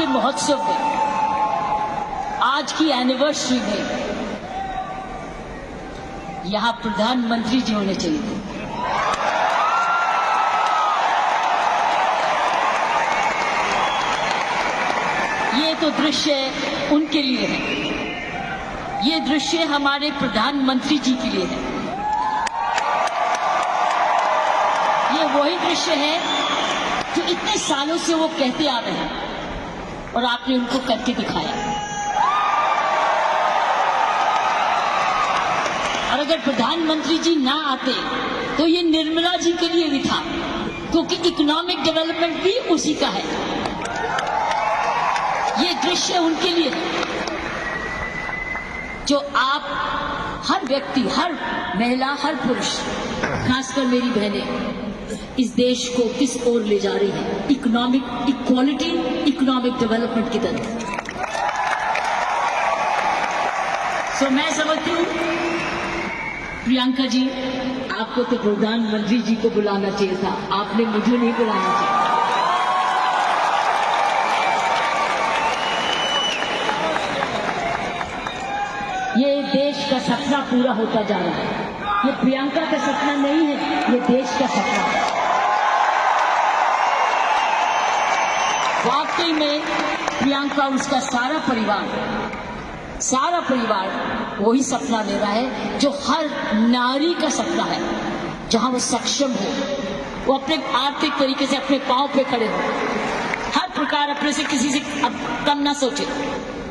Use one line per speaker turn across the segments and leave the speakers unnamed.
के महोत्सव में, आज की एनिवर्सरी में यहां प्रधानमंत्री जी होने चाहिए थे। ये तो दृश्य उनके लिए है, ये दृश्य हमारे प्रधानमंत्री जी के लिए है। ये वही दृश्य है जो इतने सालों से वो कहते आ रहे हैं और आपने उनको करके दिखाया। और अगर प्रधानमंत्री जी ना आते तो ये निर्मला जी के लिए भी था, क्योंकि इकोनॉमिक डेवलपमेंट भी उसी का है। ये दृश्य उनके लिए है जो आप हर व्यक्ति, हर महिला, हर पुरुष, खासकर मेरी बहनें, इस देश को किस ओर ले जा रही है, इकोनॉमिक इक्वालिटी, इकोनॉमिक डेवलपमेंट की तरफ। सो मैं समझती हूँ प्रियंका जी, आपको तो प्रधानमंत्री जी को बुलाना चाहिए था, आपने मुझे नहीं बुलाना चाहिए। ये देश का सपना पूरा होता जा रहा है। ये प्रियंका का सपना नहीं है, ये देश का सपना है। वाकई में प्रियंका, उसका सारा परिवार वही सपना ले रहा है जो हर नारी का सपना है, जहां वो सक्षम हो, वो अपने आर्थिक तरीके से अपने पांव पे खड़े हो, हर प्रकार अपने से किसी से कम ना सोचे।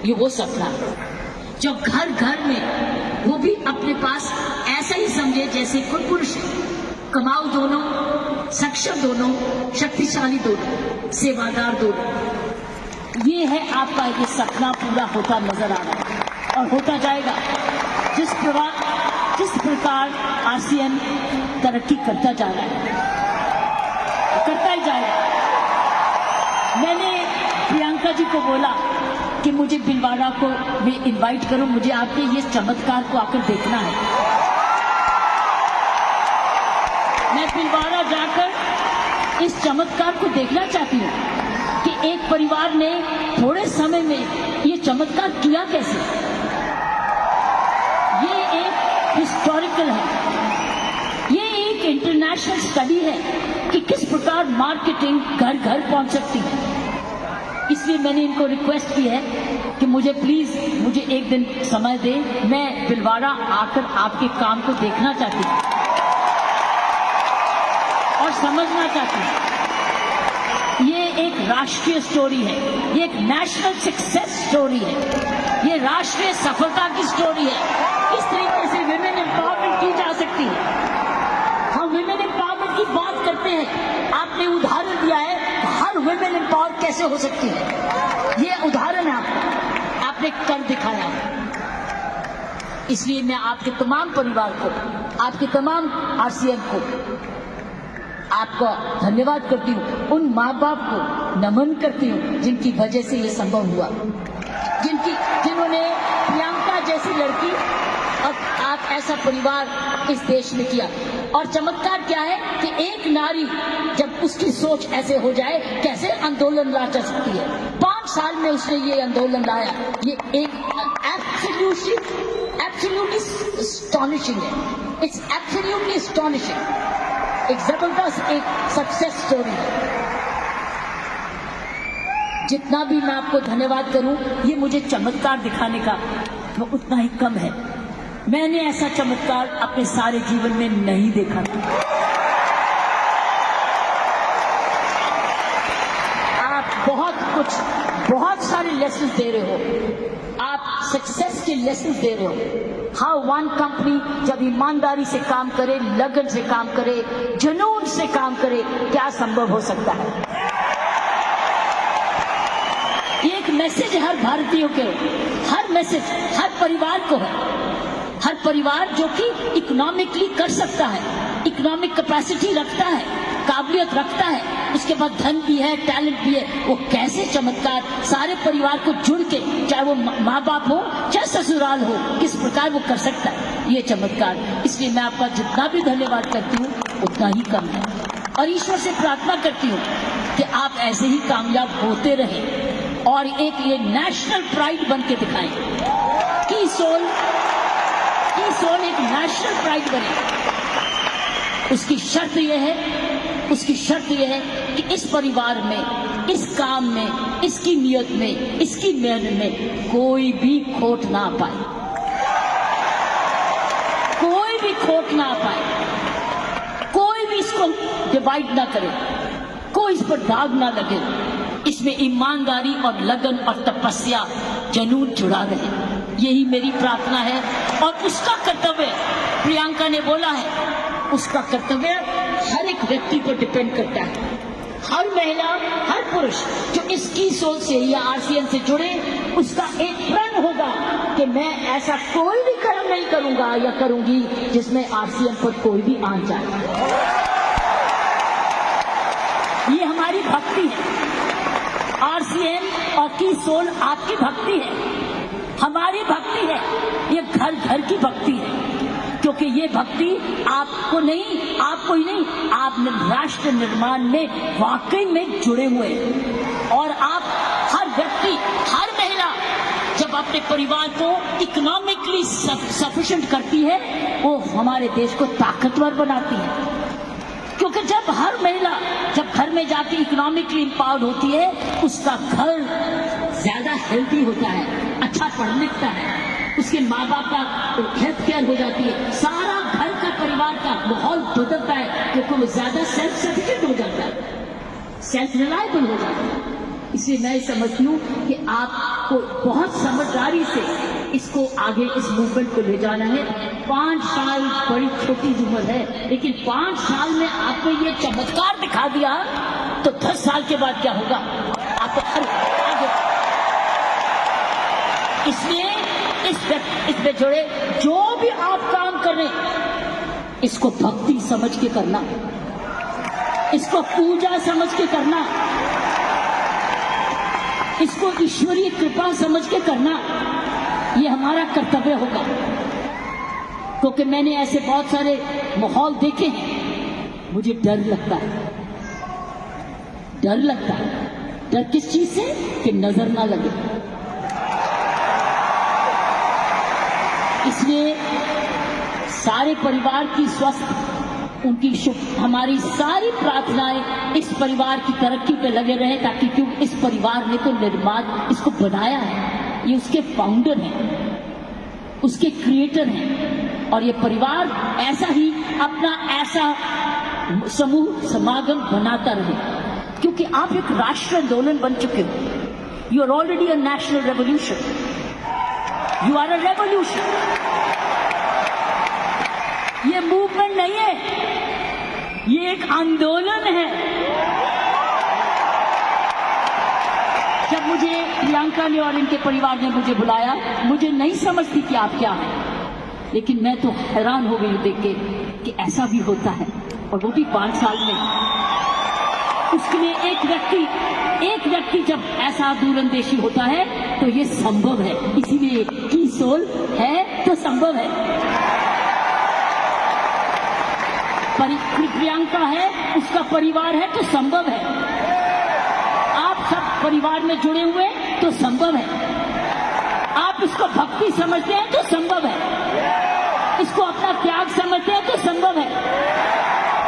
ये वो सपना है जो घर घर में वो भी अपने पास ऐसा ही समझे जैसे कोई पुरुष है। कमाऊ दोनों, सक्षम दोनों, शक्तिशाली दोनों, सेवादार दोनों। ये है आपका ये सपना पूरा होता नजर आ रहा है और होता जाएगा। जिस प्रकार आसियान तरक्की करता जा रहा है, करता ही जाएगा। मैंने प्रियंका जी को बोला कि मुझे भिलवाड़ा को भी इनवाइट करो, मुझे आपके ये चमत्कार को आकर देखना है। मैं भिलवाड़ा जाकर इस चमत्कार को देखना चाहती हूँ कि एक परिवार ने थोड़े समय में ये चमत्कार किया कैसे। ये एक हिस्टोरिकल है, ये एक इंटरनेशनल स्टडी है कि किस प्रकार मार्केटिंग घर घर पहुंच सकती है। इसलिए मैंने इनको रिक्वेस्ट की है कि मुझे एक दिन समय दें, मैं भिलवाड़ा आकर आपके काम को देखना चाहती हूँ और समझना चाहती हूँ। ये एक राष्ट्रीय स्टोरी है, ये एक नेशनल सक्सेस स्टोरी है, ये राष्ट्रीय सफलता की स्टोरी है। इस तरीके से विमेन एम्पावरमेंट की जा सकती है। हम विमेन एम्पावरमेंट की बात करते हैं, आपने उदाहरण दिया है हर विमेन एम्पावर कैसे हो सकती है। ये उदाहरण है आपने कर दिखाया। इसलिए मैं आपके तमाम परिवार को, आपके तमाम आरसीएम को आपको धन्यवाद करती हूँ। उन माँ बाप को नमन करती हूँ जिनकी वजह से ये संभव हुआ, जिन्होंने प्रियंका जैसी लड़की और आप ऐसा परिवार इस देश में किया। और चमत्कार क्या है कि एक नारी जब उसकी सोच ऐसे हो जाए, कैसे आंदोलन ला जा सकती है। 5 साल में उसने ये आंदोलन लाया। ये एक एब्सोल्युटली एस्टॉनिशिंग है। It's absolutely astonishing. एक जबरदस्त एक सक्सेस स्टोरी है। जितना भी मैं आपको धन्यवाद करूं, ये मुझे चमत्कार दिखाने का वो उतना ही कम है। मैंने ऐसा चमत्कार अपने सारे जीवन में नहीं देखा था। आप बहुत सारे लेसन दे रहे हो, आप सक्सेस के लेसन दे रहे हो। हाउ वन कंपनी जब ईमानदारी से काम करे, लगन से काम करे, जुनून से काम करे, क्या संभव हो सकता है। ये एक मैसेज हर भारतीयों के, हर मैसेज हर परिवार को है। हर परिवार जो कि इकोनॉमिकली कर सकता है, इकोनॉमिक कैपेसिटी रखता है, काबिलियत रखता है, उसके बाद धन भी है, टैलेंट भी है, वो कैसे चमत्कार सारे परिवार को जुड़ के, चाहे वो माँ बाप हो चाहे ससुराल हो, किस प्रकार वो कर सकता है ये चमत्कार। इसलिए मैं आपका जितना भी धन्यवाद करती हूँ उतना ही कम है और ईश्वर से प्रार्थना करती हूँ कि आप ऐसे ही कामयाब होते रहें। और एक ये नेशनल प्राइड बन के दिखाएं। की सोल एक नेशनल प्राइड बने। उसकी शर्त यह है कि इस परिवार में, इस काम में, इसकी नियत में, इसकी मेहनत में कोई भी खोट ना पाए, कोई भी खोट ना पाए, कोई भी इसको डिवाइड ना करे, कोई इस पर दाग ना लगे। इसमें ईमानदारी और लगन और तपस्या, जुनून जुड़ा रहे, यही मेरी प्रार्थना है। और उसका कर्तव्य, प्रियंका ने बोला है, उसका कर्तव्य हर एक व्यक्ति पर डिपेंड करता है। हर महिला, हर पुरुष जो इसकी सोच से या आरसीएन से जुड़े, उसका एक प्रण होगा कि मैं ऐसा कोई भी कर्म नहीं करूंगा या करूंगी जिसमें आरसीएन पर कोई भी आन जाए। ये हमारी भक्ति है। आरसीएन और की सोल आपकी भक्ति है, हमारी भक्ति है। ये घर घर की भक्ति है, क्योंकि ये भक्ति आपको ही नहीं, आप राष्ट्र निर्माण में वाकई में जुड़े हुए हैं। और आप हर व्यक्ति, हर महिला जब अपने परिवार को इकोनॉमिकली सफिशिएंट करती है, वो हमारे देश को ताकतवर बनाती है। क्योंकि जब हर महिला जब घर में जाके इकोनॉमिकली एम्पावर्ड होती है, उसका घर ज्यादा हेल्दी होता है, अच्छा पढ़ लिखता है, उसके माँ बाप का हेल्थ केयर हो जाती है, सारा घर का परिवार का माहौल बदलता है, क्योंकि वो ज्यादा सेल्फ सफिशिएंट हो जाता है, सेल्फ रिलायबल हो जाता है। इसलिए मैं समझती हूँ कि आपको बहुत समझदारी से इसको आगे, इस मूवमेंट को ले जाना है। 5 साल बड़ी छोटी उम्र है, लेकिन 5 साल में आपने ये चमत्कार दिखा दिया, तो 10 साल के बाद क्या होगा आपको आगे। इसलिए इसमें जुड़े जो भी आप काम कर रहे हैं, इसको भक्ति समझ के करना, इसको पूजा समझ के करना, इसको ईश्वरीय कृपा समझ के करना, ये हमारा कर्तव्य होगा। क्योंकि मैंने ऐसे बहुत सारे माहौल देखे हैं, मुझे डर लगता है। डर किस चीज से? कि नजर ना लगे। इसलिए सारे परिवार की स्वस्थ, उनकी हमारी सारी प्रार्थनाएं इस परिवार की तरक्की पे लगे रहे, ताकि क्यों इस परिवार ने तो निर्माण इसको बनाया है, ये उसके फाउंडर हैं, उसके क्रिएटर हैं। और ये परिवार ऐसा ही अपना ऐसा समूह समागम बनाता रहे, क्योंकि आप एक राष्ट्र आंदोलन बन चुके हो। You are already a national revolution, you are a revolution. ये मूवमेंट नहीं है, ये एक आंदोलन है। जब मुझे प्रियंका ने और इनके परिवार ने मुझे बुलाया, मुझे नहीं समझती कि आप क्या हैं, लेकिन मैं तो हैरान हो गई देख के कि ऐसा भी होता है, और वो भी 5 साल में। उसके लिए एक व्यक्ति जब ऐसा दूरंदेशी होता है तो ये संभव है। इसीलिए की सोल है तो संभव है, प्रियंका है, उसका परिवार है तो संभव है, आप सब परिवार में जुड़े हुए तो संभव है, आप इसको भक्ति समझते हैं तो संभव है, इसको अपना त्याग समझते हैं तो संभव है,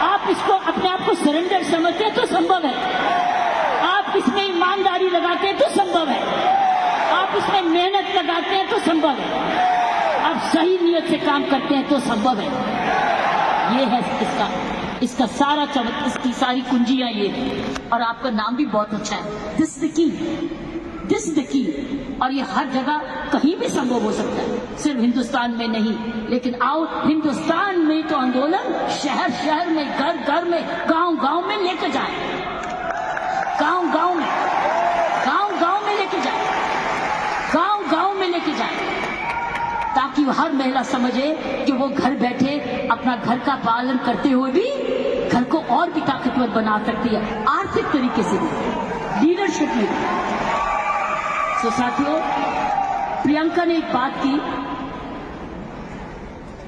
आप इसको अपने आप को सरेंडर समझते हैं तो संभव है, आप इसमें ईमानदारी लगाते हैं तो संभव है, आप इसमें मेहनत लगाते हैं तो संभव है, आप सही नियत से काम करते हैं तो संभव है। ये है इसका सारा चमत्कार, इसकी सारी कुंजियां ये है। और आपका नाम भी बहुत अच्छा है, दिस द की। और ये हर जगह कहीं भी संभव हो सकता है, सिर्फ हिंदुस्तान में नहीं। लेकिन आओ, हिंदुस्तान में तो आंदोलन शहर शहर में, घर घर में, गांव गांव में लेकर जाए, गांव गांव में लेके जाए, गांव गांव में लेके जाए, ताकि हर महिला समझे कि वो घर बैठे अपना घर का पालन करते हुए भी घर को और भी ताकतवर बना सकती है, आर्थिक तरीके से भी, लीडरशिप में भी। तो साथियों, प्रियंका ने एक बात की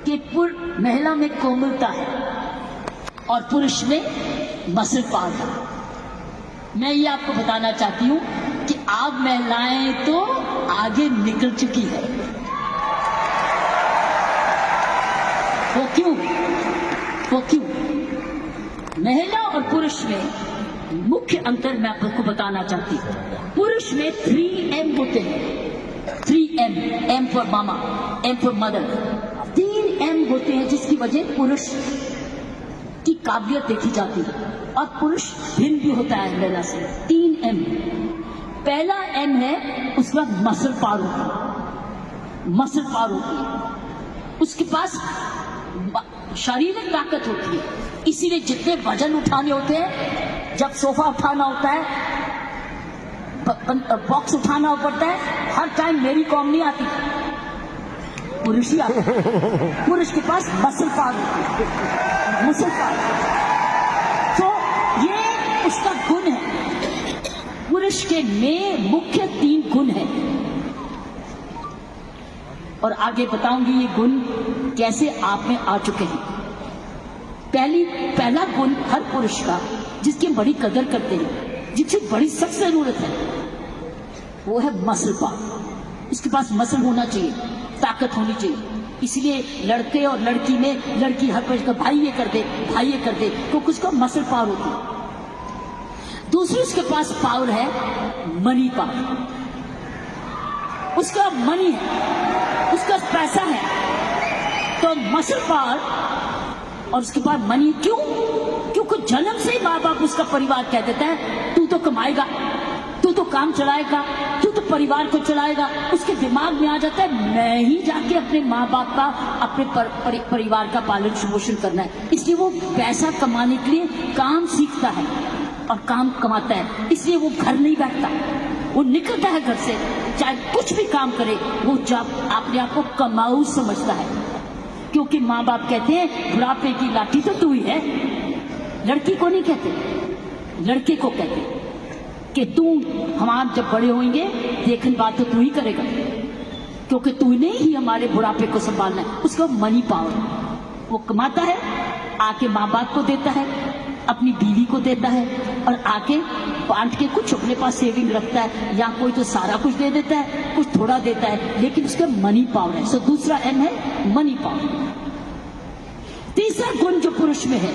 कि महिला में कोमलता है और पुरुष में मसल पावर है। मैं ये आपको बताना चाहती हूँ कि आप महिलाएं तो आगे निकल चुकी है। वो क्यों? महिला और पुरुष में मुख्य अंतर मैं आपको बताना चाहती हूँ। पुरुष में 3M होते हैं। 3M, M for mama, M for mother. 3M होते हैं जिसकी वजह पुरुष की काबिलियत देखी जाती है और पुरुष भिन्न भी होता है महिला से। 3M। पहला M है, उसके बाद मसल पावर होती है, उसके पास शारीरिक ताकत होती है। इसीलिए जितने वजन उठाने होते हैं, जब सोफा उठाना होता है, बॉक्स उठाना पड़ता है, हर टाइम मेरी कॉम नहीं आती, पुरुष ही आता है। पुरुष के पास मसल पावर होती है, मसल पावर। तो ये उसका गुण है। पुरुष के में मुख्य 3 गुण है और आगे बताऊंगी ये गुण कैसे आप में आ चुके हैं। पहला गुण हर पुरुष का जिसकी बड़ी कदर करते हैं, जिसकी बड़ी सख्त जरूरत है, वो है मसल पावर। उसके पास मसल होना चाहिए, ताकत होनी चाहिए। इसलिए लड़के और लड़की में, लड़की हर पर भाई ये कर दे, क्योंकि उसका मसल पावर होती है। दूसरी उसके पास पावर है मनी पावर। उसका मनी है, उसका पैसा है, तो मसल पावर और उसके बाद मनी। क्यों? क्योंकि जन्म से ही माँ बाप, उसका परिवार कह देता है तू तो कमाएगा, तू तो काम चलाएगा, तू तो परिवार को चलाएगा। उसके दिमाग में आ जाता है मैं ही जाके अपने माँ बाप का, अपने परिवार का पालन पोषण करना है। इसलिए वो पैसा कमाने के लिए काम सीखता है और काम कमाता है। इसलिए वो घर नहीं बैठता, वो निकलता है घर से, चाहे कुछ भी काम करे, वो जब अपने आप को कमाऊ समझता है। क्योंकि माँ बाप कहते हैं बुढ़ापे की लाठी तो तू ही है। लड़की को नहीं कहते, लड़के को कहते कि तू, हम जब बड़े होंगे देखने बात तो तू ही करेगा, क्योंकि तूने ही हमारे बुढ़ापे को संभालना है। उसका मनी पावर, वो कमाता है, आके माँ बाप को देता है, अपनी बीवी को देता है और आके बांट के कुछ अपने पास सेविंग रखता है, या कोई तो सारा कुछ दे देता है, कुछ थोड़ा देता है, लेकिन उसका मनी पावर है। सो दूसरा M है मनी पावर। तीसरा गुण जो पुरुष में है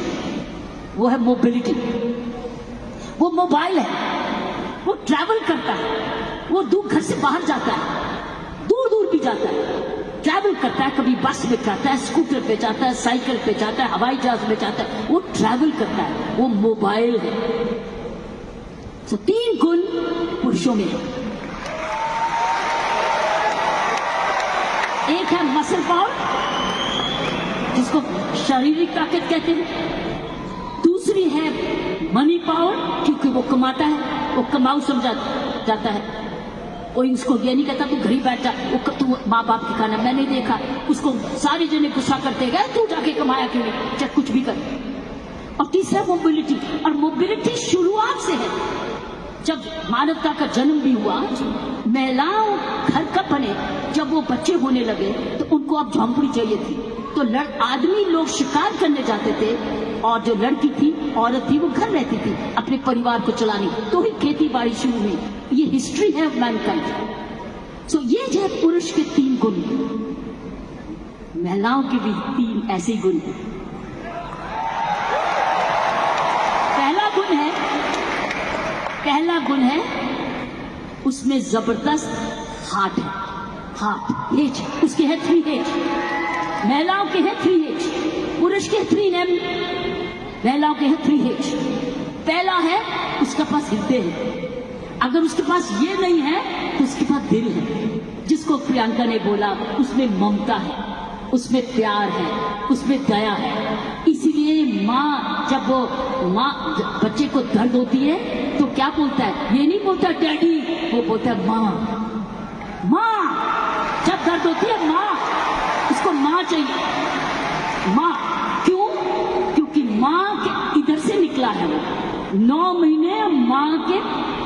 वो है मोबिलिटी। वो मोबाइल है, वो ट्रैवल करता है, वो दूर घर से बाहर जाता है, दूर दूर भी जाता है, ट्रैवल करता है। कभी बस में जाता है, स्कूटर पे जाता है, साइकिल पे जाता है, हवाई जहाज में जाता है, वो ट्रैवल करता है, वो मोबाइल है। तो 3 गुण पुरुषों में है। एक है मसल पावर, जिसको शारीरिक ताकत कहते हैं। दूसरी है मनी पावर, क्योंकि वो कमाता है, वो कमाऊ समझा जाता है। कोई उसको ये नहीं कहता तू घर ही बैठ जा, वो तू माँ बाप की खाना। मैंने देखा उसको सारे जने गुस्सा करते गए, तू जाके कमाया क्यों नहीं, चाहे कुछ भी कर। और तीसरा मोबिलिटी, और मोबिलिटी शुरुआत से है। जब मानवता का जन्म भी हुआ, महिलाओं घर कब बने, जब वो बच्चे होने लगे तो उनको अब झोंपड़ी चाहिए थी, तो आदमी लोग शिकार करने जाते थे और जो लड़की थी, औरत थी, वो घर रहती थी अपने परिवार को चलाने, तो ही खेती बाड़ी शुरू हुई। ये हिस्ट्री है मैनकाइंड। सो ये जो है पुरुष के 3 गुण, महिलाओं के भी 3 ऐसे गुण हैं। पहला गुण है उसमें जबरदस्त हार्ट है, हार्ट एज, उसके है 3H। महिलाओं के है 3H, पुरुष के 3M, महिलाओं के है 3H। पहला है उसके पास हृदय है। अगर उसके पास ये नहीं है तो उसके पास दिल है, जिसको प्रियंका ने बोला, उसमें ममता है, उसमें प्यार है, उसमें दया है। इसीलिए माँ, जब वो बच्चे को दर्द होती है तो क्या बोलता है, ये नहीं बोलता डैडी, वो बोलता है माँ। माँ जब दर्द होती है, माँ, उसको माँ चाहिए। माँ क्यों? क्योंकि माँ के इधर से निकला है वो, 9 महीने माँ के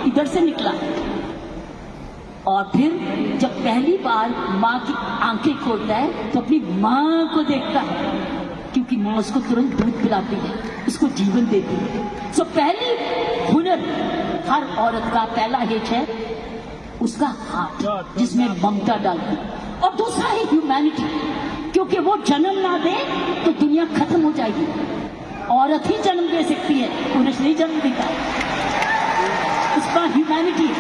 इधर से निकला है। और फिर जब पहली बार माँ की आंखें खोलता है तो अपनी माँ को देखता है, क्योंकि माँ उसको तुरंत दूध पिलाती है, उसको जीवन देती है। सो पहली हुनर हर औरत का पहला हेच है उसका हार्ट जिसमें ममता डालती, और दूसरा है ह्यूमैनिटी, क्योंकि वो जन्म ना दे तो दुनिया खत्म हो जाएगी। औरत ही जन्म दे सकती है, पुरुष नहीं जन्म देता। उसका ह्यूमैनिटी है,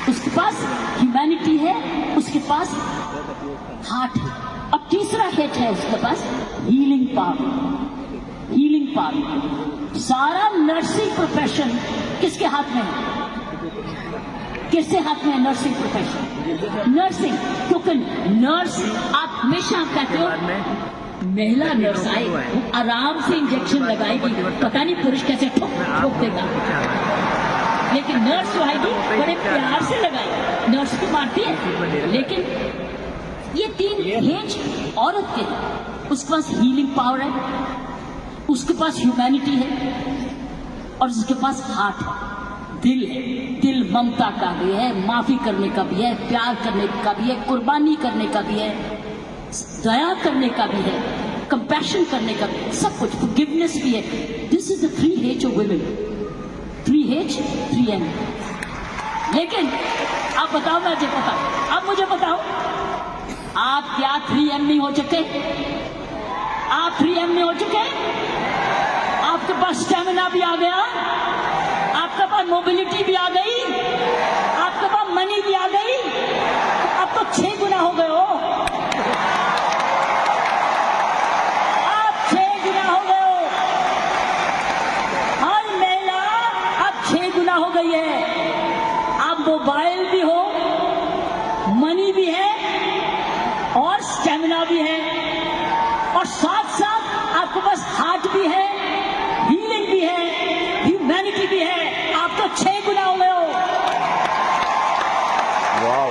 उसके पास ह्यूमैनिटी है, उसके पास हार्ट है। अब तीसरा हेट है उसके पास हीलिंग पावर। हीलिंग पावर, सारा नर्सिंग प्रोफेशन किसके हाथ में है? किसके हाथ में है नर्सिंग प्रोफेशन? नर्सिंग, क्योंकि नर्स, आप हमेशा कहते हो महिला नर्स आए आराम से इंजेक्शन लगाएगी, पता नहीं पुरुष कैसे ठोक देगा, लेकिन नर्स जो आएगी बड़े प्यार से लगाएगी। नर्स भी मारती है, लेकिन ये तीन हेज औरत के, उसके पास हीलिंग पावर है, उसके पास ह्यूमैनिटी है, और उसके पास हार्ट है, दिल है। दिल ममता का भी है, माफी करने का भी है, प्यार करने का भी है, कुर्बानी करने का भी है, दया करने का भी है, कंपैशन करने का भी, सब कुछ, फॉरगिवनेस भी है। This is the 3H of women, 3H 3M। लेकिन आप बताओ, मुझे बताओ, आप मुझे बताओ, आप क्या 3M नहीं हो चुके? आप 3M नहीं हो चुके? आपके पास स्टेमिना भी आ गया, आपके पास मोबिलिटी भी आ गई, आपके पास मनी भी आ गई, अब तो 6 गुना हो गए हो। आप 6 गुना हो गए हो। हर महिला अब 6 गुना हो गई है। आप मोबाइल भी हो, मनी भी है, और स्टेमिना भी है, और साथ साथ आपके पास हार्ट भी है, हीलिंग भी है, ह्यूमैनिटी भी है। आप तो 6 गुना हो गए हो।
वाव,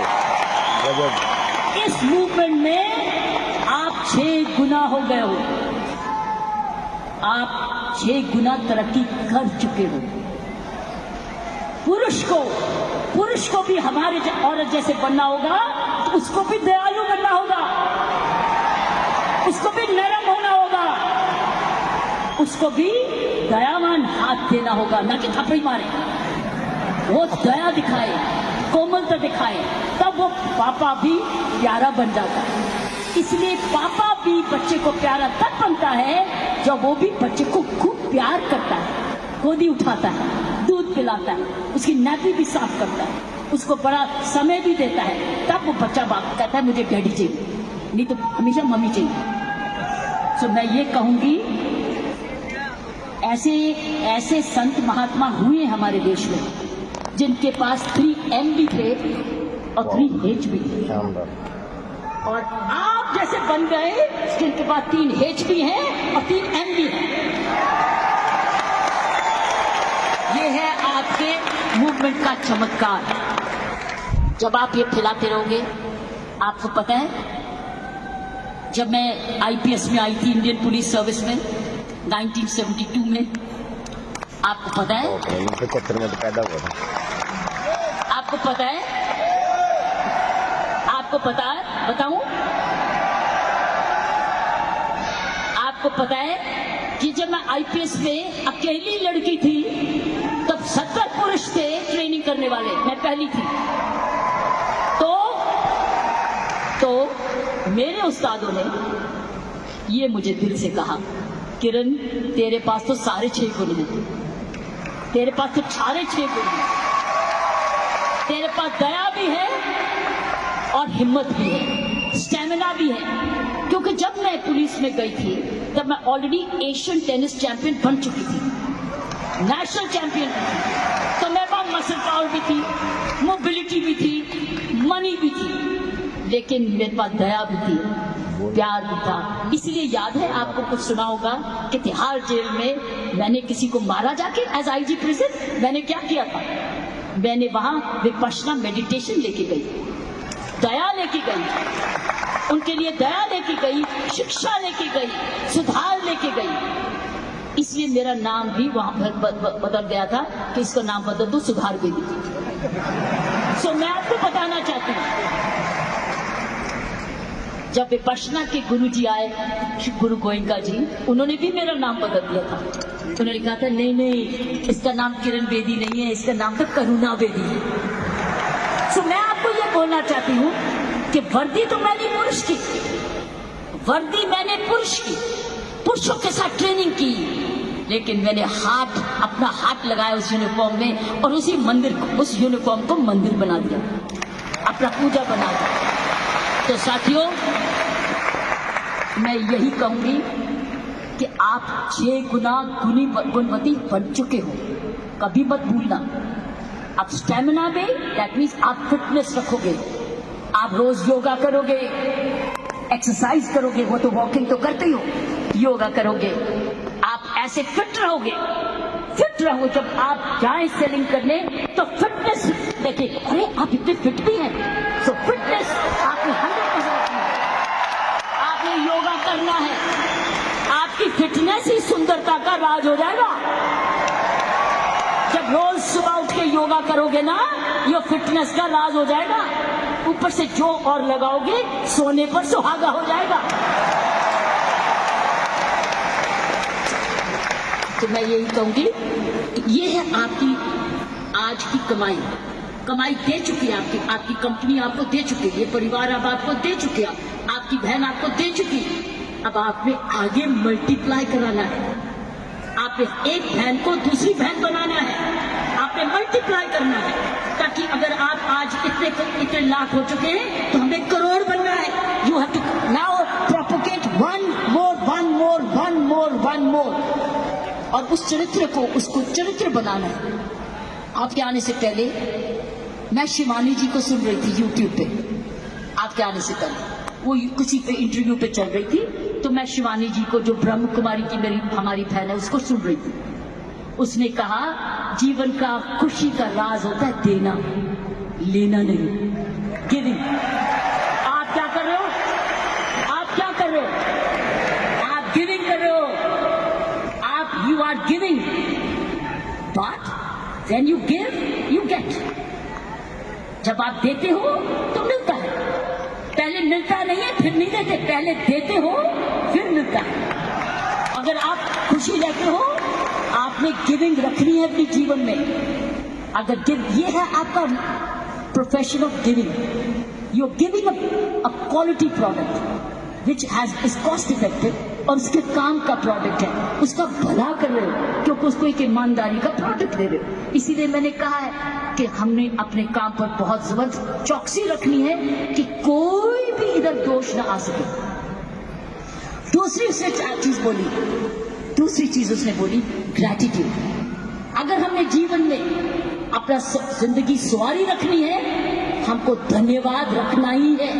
गजब।
इस मूवमेंट में आप 6 गुना हो गए हो। आप 6 गुना तरक्की कर चुके हो। पुरुष को भी हमारे औरत जैसे बनना होगा, तो उसको भी दयालु बनना होगा, उसको भी नरम होना होगा, उसको भी दयावान हाथ देना होगा, ना कि थप्पड़ी मारे। वो दया दिखाए, कोमलता दिखाए, तब वो पापा भी प्यारा बन जाता है। इसलिए पापा भी बच्चे को प्यारा तब बनता है जब वो भी बच्चे को खूब प्यार करता है, गोदी उठाता है, दूध पिलाता है, उसकी नाभि भी साफ करता है, उसको बड़ा समय भी देता है। तब वो बच्चा बाप कहता है मुझे डैडी चाहिए, नहीं तो हमेशा मम्मी चाहिए। तो मैं ये कहूंगी, ऐसे संत महात्मा हुए हमारे देश में जिनके पास 3M भी थे और 3H भी थे, और आप जैसे बन गए जिनके पास 3H भी है और 3M भी है। ये है आपके मूवमेंट का चमत्कार। जब आप ये फैलाते रहोगे, आपको पता है, जब मैं IPS में आई थी, इंडियन पुलिस सर्विस में 1972 में, आपको पता है,
75 में तो पैदा हुआ था।
आपको पता है, आपको पता है, बताऊं, आपको पता है कि जब मैं IPS में अकेली लड़की थी, तब 70 पुरुष थे ट्रेनिंग करने वाले, मैं पहली थी। तो मेरे उस्तादों ने ये मुझे दिल से कहा, किरण तेरे पास तो सारे 6 गुण हैं, तेरे पास तो सारे 6 गुण हैं, तेरे पास दया भी है और हिम्मत भी है, स्टेमिना भी है। क्योंकि जब मैं पुलिस में गई थी तब मैं ऑलरेडी एशियन टेनिस चैंपियन बन चुकी थी, नेशनल चैंपियन भी थी, तो मेरे पास मसल पावर भी थी, मोबिलिटी भी थी, मनी भी थी, लेकिन मेरे पास दया भी थी, प्यार भी था। इसलिए याद है आपको, कुछ सुना होगा कि तिहाड़ जेल में मैंने किसी को मारा जाके, एज IG प्रेसिडेंट मैंने क्या किया था, मैंने वहां विपश्यना मेडिटेशन लेके गई, दया लेके गई, उनके लिए दया लेके गई, शिक्षा लेके गई, सुधार लेके गई। इसलिए मेरा नाम भी वहां बदल गया था कि इसका नाम बदल दो, सुधार बेदी। सो मैं आपको बताना चाहती हूँ, जब विपश्यना के गुरु जी आए, श्री गुरु गोयंका जी, उन्होंने भी मेरा नाम बदल दिया था। उन्होंने कहा था नहीं नहीं, इसका नाम किरण बेदी नहीं है, इसका नाम तो करुणा बेदी है। तो मैं आपको ये बोलना चाहती हूँ कि वर्दी तो मैंने पुरुष की, वर्दी मैंने पुरुष की, पुरुषों के साथ ट्रेनिंग की, लेकिन मैंने अपना हाथ लगाया उस यूनिफॉर्म में और उस यूनिफॉर्म को मंदिर बना दिया, अपना पूजा बना दिया। तो साथियों, मैं यही कहूंगी कि आप 6 गुना गुणवती बन चुके हो, कभी मत भूलना। आप स्टेमिना में, दैट मीन्स आप फिटनेस रखोगे, आप रोज योगा करोगे, एक्सरसाइज करोगे, वो तो वॉकिंग तो करते ही हो, योगा करोगे, आप ऐसे फिट रहोगे। जब आप जाएं सेलिंग करने तो फिटनेस देखिए, अरे आप इतने फिट भी हैं, तो फिटनेस आपने 100% रखना है, आपने योगा करना है, आपकी फिटनेस ही सुंदरता का राज हो जाएगा। जब रोज सुबह उठ के योगा करोगे ना, ये फिटनेस का राज हो जाएगा। ऊपर से जो और लगाओगे, सोने पर सुहागा हो जाएगा। तो मैं यही कहूंगी, ये है आपकी आज की कमाई दे चुकी है, आपकी कंपनी आपको दे चुकी है, ये परिवार अब आपको दे चुके हैं, आपकी बहन आपको दे चुकी। अब आपने आगे मल्टीप्लाई कराना है, आपने एक बहन को दूसरी बहन बनाना है, आपने मल्टीप्लाई करना है, ताकि अगर आप आज इतने लाख हो चुके हैं तो हमें करोड़ बनना है। You have to now propagate one more, और उस चरित्र को, उसको चरित्र बनाना है। आपके आने से पहले मैं शिवानी जी को सुन रही थी यूट्यूब पे, आपके आने से पहले वो किसी पे इंटरव्यू पे चल रही थी, तो मैं शिवानी जी को, जो ब्रह्म कुमारी की हमारी बहन है, उसको सुन रही थी। उसने कहा जीवन का खुशी का राज होता है देना, लेना नहीं, गिविंग। आप क्या कर रहे हो? आप गिविंग कर रहे हो, you are giving, but when you give you get। जब आप देते हो तो मिलता है, पहले मिलता नहीं है फिर नहीं देते, पहले देते हो फिर मिलता है। अगर आप खुशी लेते हो, आपने गिविंग रखनी है अपने जीवन में। अगर ये है आपका profession of giving, you are giving a quality product which is cost effective, और उसके काम का प्रोडक्ट है, उसका भला कर रहे हो, क्योंकि उसको एक ईमानदारी का प्रोडक्ट दे रहे हो। इसीलिए मैंने कहा है कि हमने अपने काम पर बहुत जबरदस्त चौकसी रखनी है कि कोई भी इधर दोष ना आ सके। दूसरी उसने चीज उसने बोली ग्रैटिट्यूड। अगर हमने जीवन में अपना जिंदगी सवारी रखनी है, हमको धन्यवाद रखना ही है।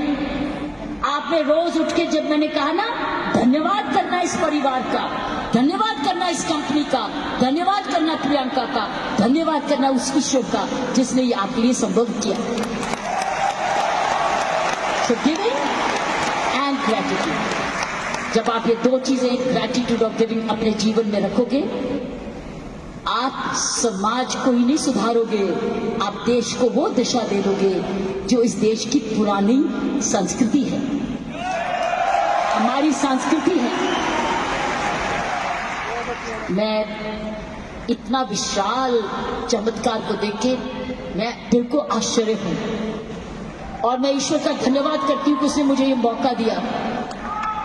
आपने रोज उठ के, जब मैंने कहा ना, धन्यवाद करना इस परिवार का, धन्यवाद करना इस कंपनी का, धन्यवाद करना प्रियंका का, धन्यवाद करना उस ईश्वर का जिसने ये आपके लिए संभव किया। सो गिविंग एंड ग्रैटिट्यूड, जब आप ये 2 चीजें, ग्रैटिट्यूड और गिविंग, अपने जीवन में रखोगे, आप समाज को ही नहीं सुधारोगे, आप देश को वो दिशा दे दोगे जो इस देश की पुरानी संस्कृति है, हमारी संस्कृति है। मैं इतना विशाल चमत्कार को देख के मैं दिल को आश्चर्य हूं, और मैं ईश्वर का धन्यवाद करती हूं कि उसने मुझे ये मौका दिया।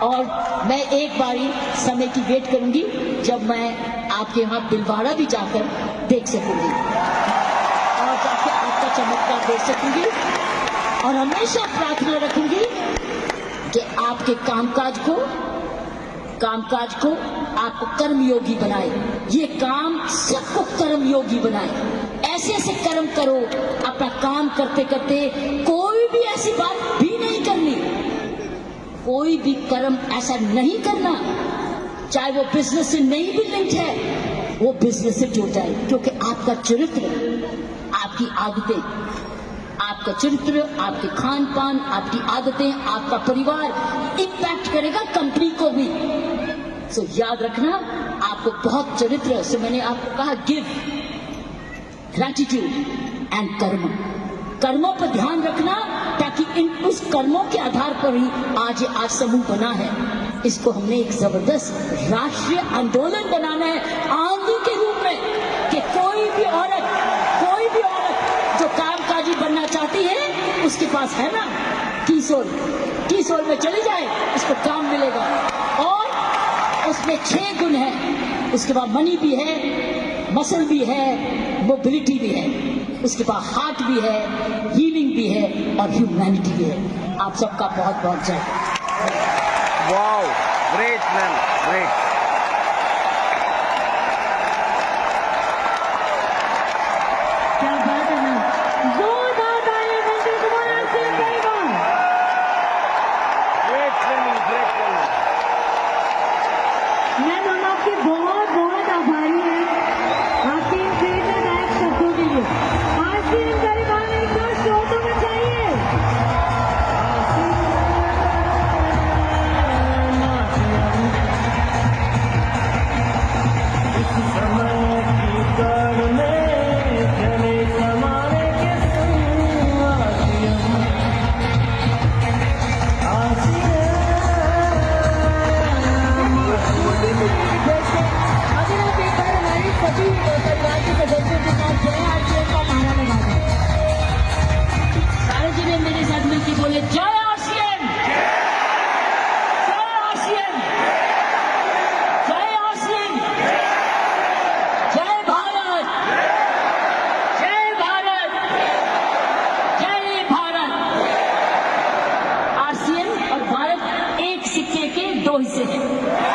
और मैं एक बारी समय की वेट करूंगी जब मैं आपके यहाँ बिलवाड़ा भी जाकर देख सकूंगी और जाके आपका चमत्कार देख सकूंगी, और हमेशा प्रार्थना रखूंगी कि आपके कामकाज को आपको कर्मयोगी बनाए, ये काम सबको कर्मयोगी बनाए। ऐसे ऐसे कर्म करो, अपना काम करते करते कोई भी ऐसी बात भी नहीं करनी, कोई भी कर्म ऐसा नहीं करना, चाहे वो बिजनेस से नहीं भी लिंक है, वो बिजनेस से जुड़ जाए, क्योंकि आपका चरित्र, आपकी आदतें, आपका चरित्र, आपके खान पान, आपकी आदतें, आपका परिवार इम्पैक्ट करेगा कंपनी को भी। सो याद रखना, आपको बहुत चरित्र, सो मैंने आपको कहा गिव, ग्रैटिट्यूड एंड कर्म, कर्मों पर ध्यान रखना, ताकि ताकि इन उस कर्मों के आधार पर ही आज समूह बना है। इसको हमने एक जबरदस्त राष्ट्रीय आंदोलन बनाना है आंधी के रूप में, कि कोई भी औरत जो कामकाजी बनना चाहती है उसके पास है ना कीसोल में चली जाए, उसको काम मिलेगा। और उसमें 6 गुण है, उसके बाद मनी भी है, मसल भी है, मोबिलिटी भी है, उसके बाद हार्ट भी है, हीलिंग भी है और ह्यूमैनिटी भी है। आप सबका बहुत बहुत जय।
Wow, great ma'am, great.
क्या बात है मैम, जोरदार तालियां मंत्री कुमार आरसीएम करेगा।
Great training, great training.
Ma'am हम आपके बहुत बहुत आभारी हैं आपके इन प्रेरणादायक शब्दों के लिए। आरसीएम करेगा एक बार शोर में चाहिए। अगर आप एक बार हमारे सभी परिवार के सदस्यों के साथ जय आरसीएम का नारा लगा दें।
सारे जने मेरे साथ मिलकर बोले जय आरसीएम, जय आरसीएम, जय आरसीएम, जय भारत, जय भारत, जय भारत। आरसीएम और भारत एक सिक्के के 2 हिस्से हैं।